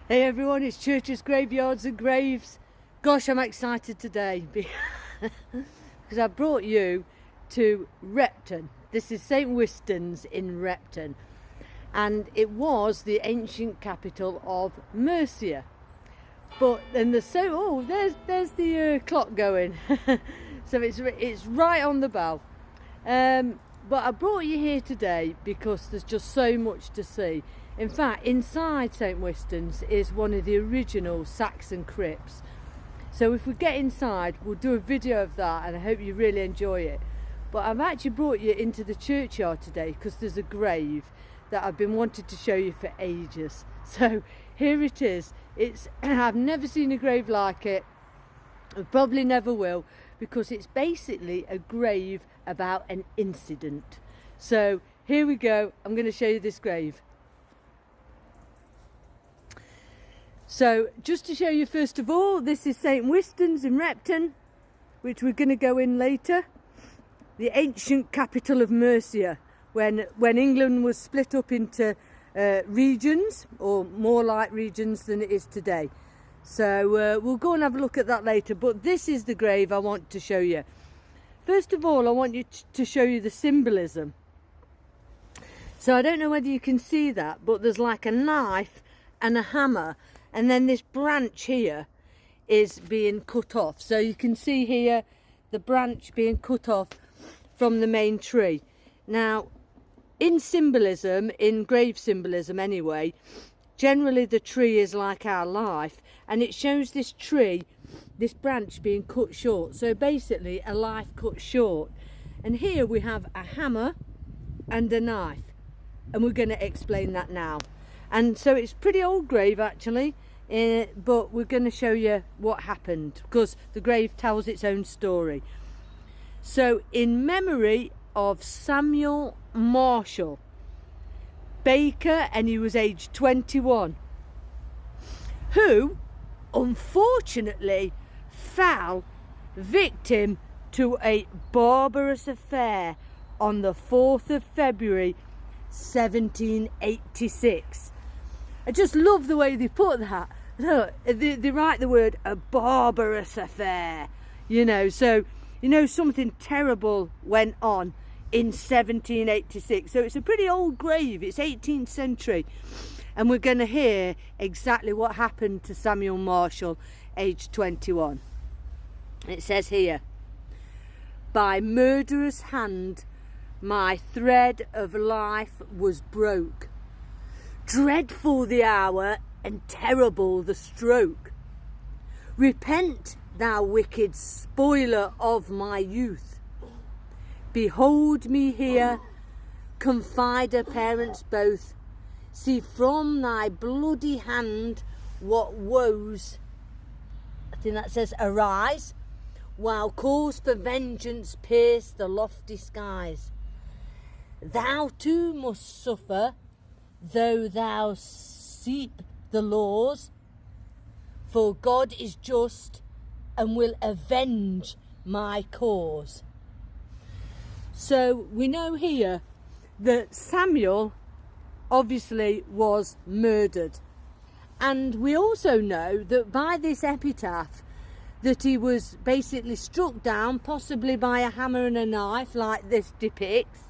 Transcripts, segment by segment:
Hey everyone, it's Churches, Graveyards and Graves. Gosh, I'm excited today because I brought you to Repton. This is St. Wystans in Repton, and it was the ancient capital of Mercia. But then there's the clock going, so it's right on the bell. But I brought you here today because there's just so much to see. In fact, inside St. Wystans is one of the original Saxon crypts. So if we get inside, we'll do a video of that, and I hope you really enjoy it. But I've actually brought you into the churchyard today because there's a grave that I've been wanting to show you for ages. So here it is. I've never seen a grave like it. I probably never will, because it's basically a grave about an incident. So here we go. I'm going to show you this grave. So just to show you, first of all, this is St. Wystans in Repton, which we're going to go in later. The ancient capital of Mercia, when England was split up into regions, or more like regions than it is today. So we'll go and have a look at that later, but this is the grave I want to show you. First of all, I want you to show you the symbolism. So I don't know whether you can see that, but there's like a knife and a hammer, and then this branch here is being cut off. So you can see here the branch being cut off from the main tree. Now, in symbolism, in grave symbolism anyway, generally the tree is like our life, and it shows this tree, this branch being cut short. So basically a life cut short. And here we have a hammer and a knife, and we're going to explain that now. And so it's a pretty old grave actually, but we're going to show you what happened, because the grave tells its own story. So in memory of Samuel Marshall, baker, and he was aged 21, who unfortunately fell victim to a barbarous affair on the 4th of February 1786. I just love the way they put that. Look, they write the word a barbarous affair, you know, so you know something terrible went on in 1786. So it's a pretty old grave, it's 18th century, and we're going to hear exactly what happened to Samuel Marshall, aged 21. It says here, "By murderous hand my thread of life was broke. Dreadful the hour and terrible the stroke. Repent, thou wicked spoiler of my youth. Behold me here, confider parents both. See from thy bloody hand what woes," I think that says, "arise, while calls for vengeance pierce the lofty skies. Thou too must suffer, though thou seep the laws, for God is just and will avenge my cause." So we know here that Samuel obviously was murdered, and we also know that by this epitaph that he was basically struck down, possibly by a hammer and a knife like this depicts.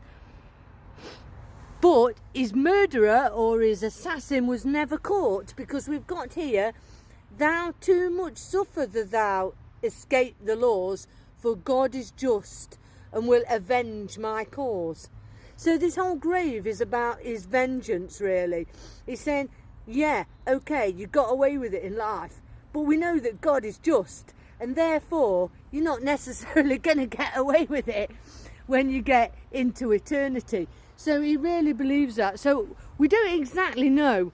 But his murderer or his assassin was never caught, because we've got here, "Thou too much suffer that thou escape the laws, for God is just and will avenge my cause." So this whole grave is about his vengeance, really. He's saying, yeah, okay, you got away with it in life, but we know that God is just, and therefore you're not necessarily going to get away with it when you get into eternity. So he really believes that. So we don't exactly know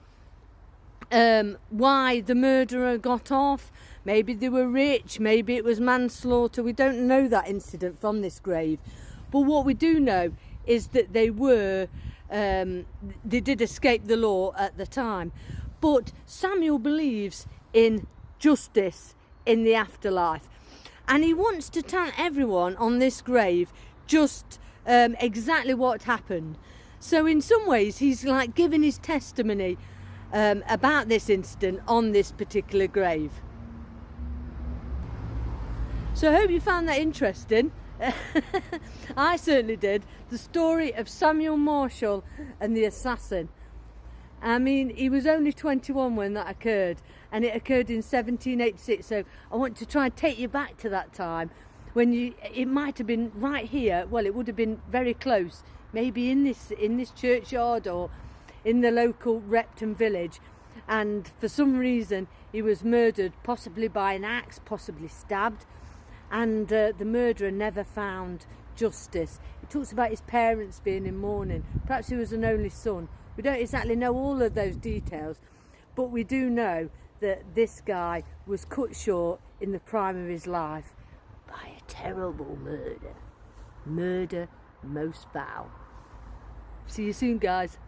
why the murderer got off. Maybe they were rich, maybe it was manslaughter. We don't know that incident from this grave. But what we do know is that they did escape the law at the time. But Samuel believes in justice in the afterlife, and he wants to tell everyone on this grave just exactly what happened. So in some ways he's like giving his testimony about this incident on this particular grave. So I hope you found that interesting. I certainly did. The story of Samuel Marshall and the assassin. I mean, he was only 21 when that occurred, and it occurred in 1786. So I want to try and take you back to that time when it might have been right here. Well, it would have been very close, maybe in this churchyard or in the local Repton village. And for some reason, he was murdered, possibly by an axe, possibly stabbed. And the murderer never found justice. He talks about his parents being in mourning. Perhaps he was an only son. We don't exactly know all of those details, but we do know that this guy was cut short in the prime of his life by a terrible murder. Murder most foul. See you soon, guys.